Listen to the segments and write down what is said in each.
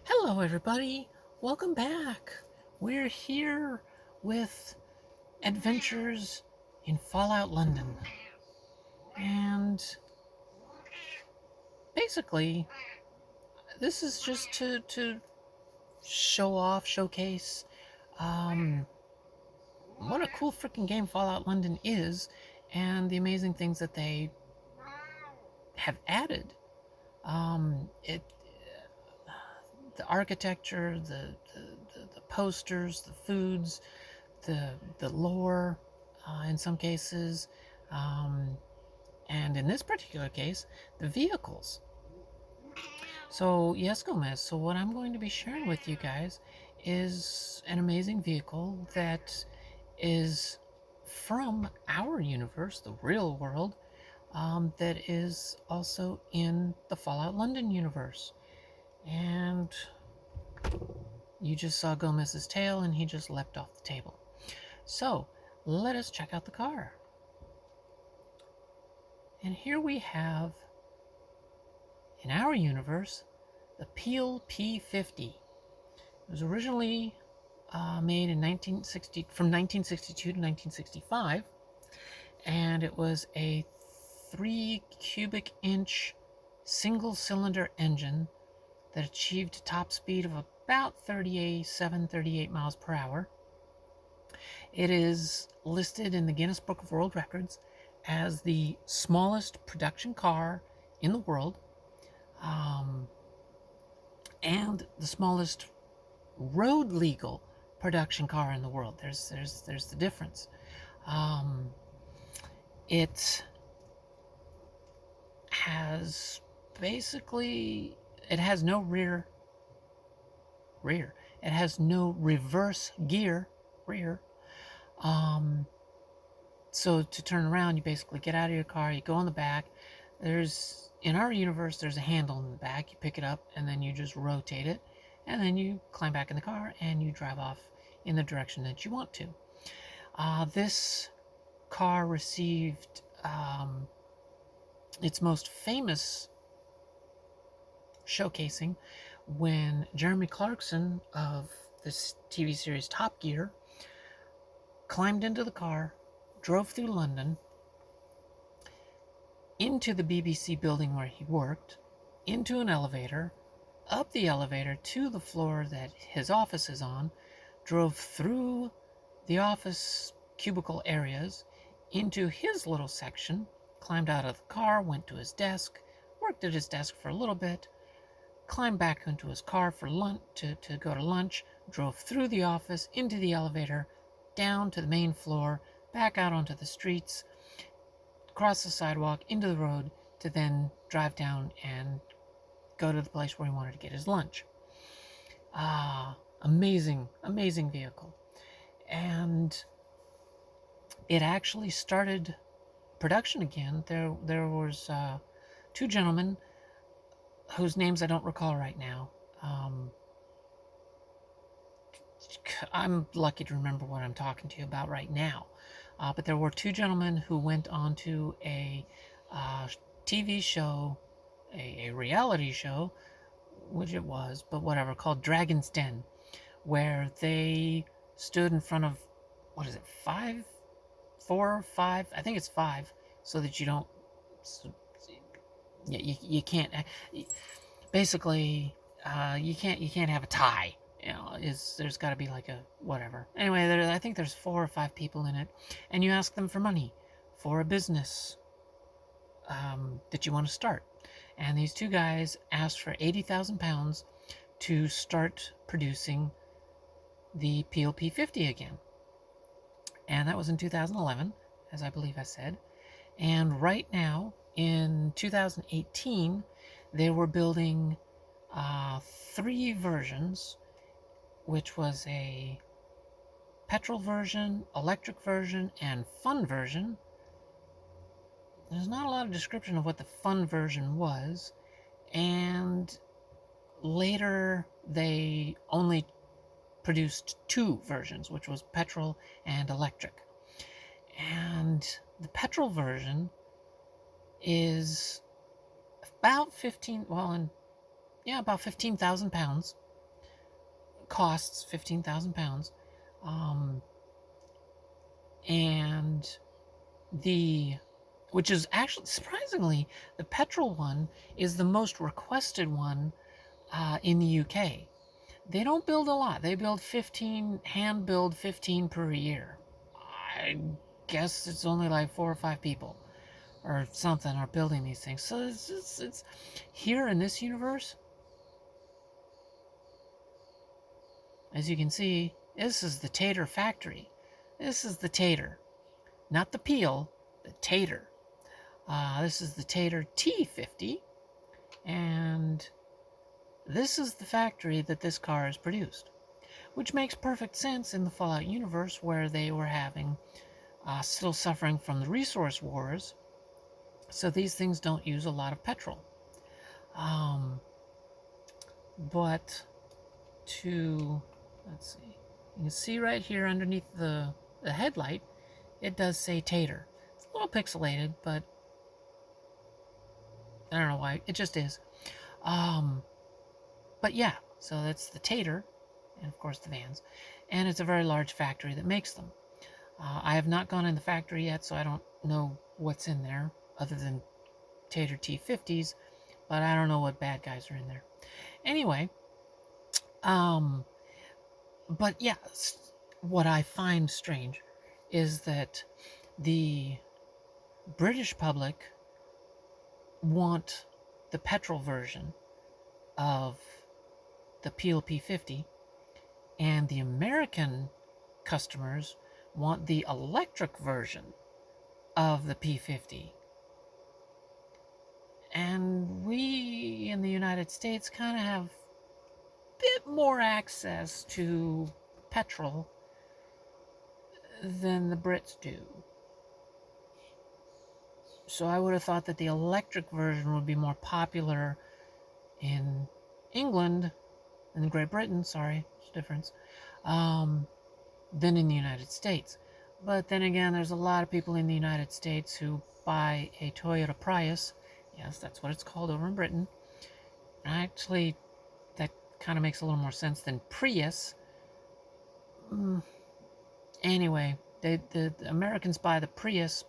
Hello, everybody. Welcome back. We're here with Adventures in Fallout London. And basically, this is just to showcase um, what a cool freaking game Fallout London is and the amazing things that they have added. It the architecture, the posters, the foods, the lore, in some cases, um, and in this particular case, the vehicles. So yes, Gomez. So what I'm going to be sharing with you guys is an amazing vehicle that is from our universe, the real world, that is also in the Fallout London universe. And you just saw Gomez's tail, and he just leapt off the table. So let us check out the car. And here we have, in our universe, the Peel-50. It was originally made in from 1962 to 1965, and it was a 3 cubic inch single-cylinder engine that achieved a top speed of about 38 miles per hour. It is listed in the Guinness Book of World Records as the smallest production car in the world, and the smallest road legal production car in the world. There's the difference. It has it has no rear. It has no reverse gear rear. So to turn around, you basically get out of your car, you go in the back. In our universe, there's a handle in the back. You pick it up, and then you just rotate it, and then you climb back in the car, and you drive off in the direction that you want to. This car received its most famous showcasing when Jeremy Clarkson of this TV series Top Gear climbed into the car, drove through London, into the BBC building where he worked, into an elevator, up the elevator to the floor that his office is on, drove through the office cubicle areas into his little section, climbed out of the car, went to his desk, worked at his desk for a little bit, climbed back into his car for lunch to go to lunch, drove through the office, into the elevator, down to the main floor, back out onto the streets, across the sidewalk, into the road, to then drive down and go to the place where he wanted to get his lunch. Amazing vehicle. And it actually started production again. There was two gentlemen whose names I don't recall right now. I'm lucky to remember what I'm talking to you about right now. But there were two gentlemen who went on to a TV show, a reality show, which it was, but whatever, called Dragon's Den, where they stood in front of, what is it, 4 or 5? I think it's 5, so that you don't, you can't, basically, you can't have a tie. There's got to be like a whatever. Anyway, I think there's 4 or 5 people in it, and you ask them for money for a business that you want to start. And these two guys asked for £80,000 to start producing the Peel-50 again. And that was in 2011, as I believe I said. And right now, in 2018, they were building 3 versions, which was a petrol version, electric version, and fun version. There's not a lot of description of what the fun version was, and later they only produced 2 versions, which was petrol and electric. And the petrol version is about £15,000. costs £15,000. And which is actually, surprisingly, the petrol one is the most requested one in the UK. They don't build a lot. They build 15, hand build 15 per year. I guess it's only like 4 or 5 people or something are building these things. So it's here in this universe. As you can see, this is the Tater factory. This is the Tater, not the Peel, the Tater. This is the Tater T50, and this is the factory that this car is produced, which makes perfect sense in the Fallout universe, where they were still suffering from the resource wars, so these things don't use a lot of petrol. But let's see, you can see right here underneath the headlight, it does say Tater. It's a little pixelated, but I don't know why, it just is. But yeah, so that's the Tater, and of course the vans, and it's a very large factory that makes them. I have not gone in the factory yet, so I don't know what's in there other than Tater T50s, but I don't know what bad guys are in there. Anyway, but yeah, what I find strange is that the British public want the petrol version of the Peel-50, and the American customers want the electric version of the P50. And we in the United States kind of have a bit more access to petrol than the Brits do. So I would have thought that the electric version would be more popular in England, in Great Britain, sorry, there's a difference, than in the United States. But then again, there's a lot of people in the United States who buy a Toyota Prius. Yes, that's what it's called over in Britain. Actually, that kind of makes a little more sense than Prius. Anyway, the Americans buy the Prius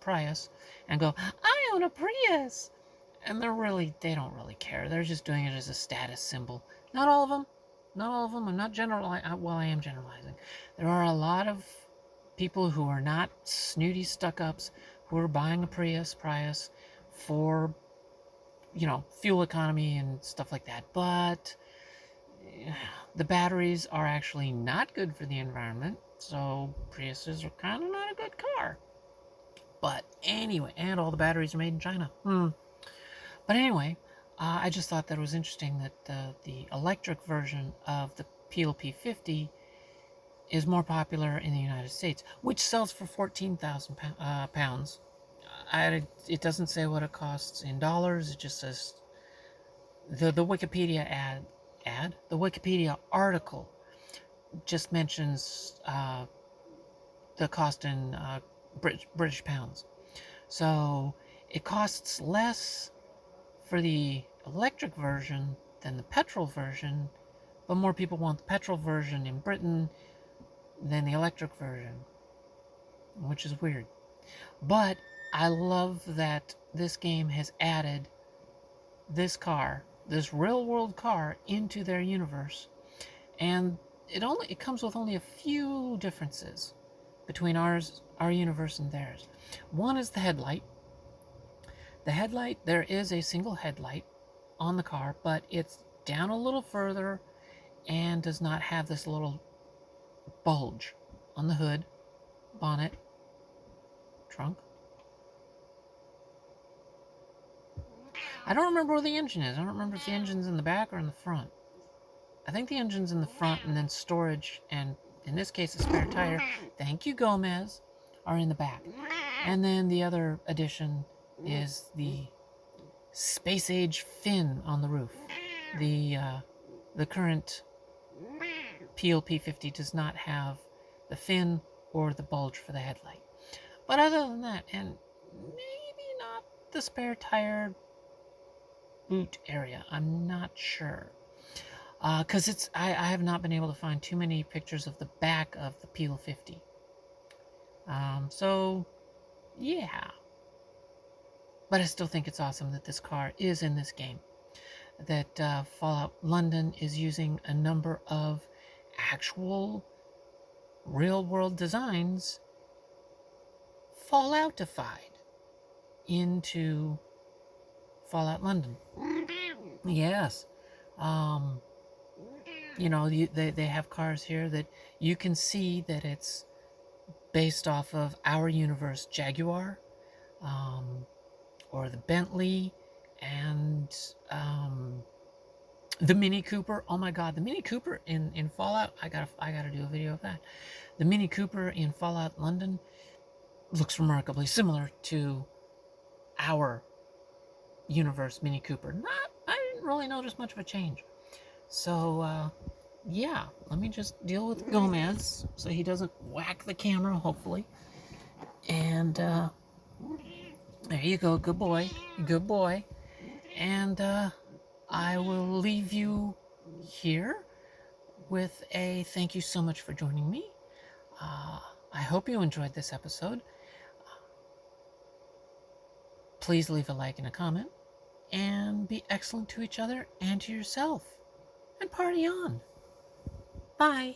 and go, I own a Prius! And they don't really care. They're just doing it as a status symbol. Not all of them. Not all of them. I'm not generalizing. Well, I am generalizing. There are a lot of people who are not snooty stuck-ups who are buying a Prius for, fuel economy and stuff like that. But the batteries are actually not good for the environment, so Priuses are kind of not a good car. But anyway, and all the batteries are made in China. But anyway, I just thought that it was interesting that the electric version of the Peel-50 is more popular in the United States, which sells for £14,000. It doesn't say what it costs in dollars. It just says the Wikipedia the Wikipedia article just mentions the cost in British pounds. So it costs less for the electric version than the petrol version, but more people want the petrol version in Britain than the electric version, which is weird. But I love that this game has added this real world car, into their universe, and it comes with only a few differences between our universe and theirs. One is the headlight. The headlight, there is a single headlight on the car, but it's down a little further and does not have this little bulge on the hood, bonnet, trunk. I don't remember where the engine is. I don't remember if the engine's in the back or in the front. I think the engine's in the front, and then storage, and in this case a spare tire, thank you Gomez, are in the back. And then the other addition is the space age fin on the roof. The current Peel-50 does not have the fin or the bulge for the headlight. But other than that, and maybe not the spare tire boot area, I'm not sure. Because I have not been able to find too many pictures of the back of the Peel-50. So, yeah. But I still think it's awesome that this car is in this game. That Fallout London is using a number of actual real-world designs Falloutified into Fallout London. Yes. Um, they have cars here that you can see that it's based off of our universe Jaguar, or the Bentley, and the Mini Cooper. Oh my God, the Mini Cooper in Fallout. I gotta do a video of that. The Mini Cooper in Fallout London looks remarkably similar to our universe Mini Cooper. I didn't really notice much of a change. So yeah, let me just deal with Gomez so he doesn't whack the camera, hopefully. And there you go, good boy, good boy. And I will leave you here with a thank you so much for joining me. I hope you enjoyed this episode. Please leave a like and a comment, and be excellent to each other and to yourself. And party on. Bye.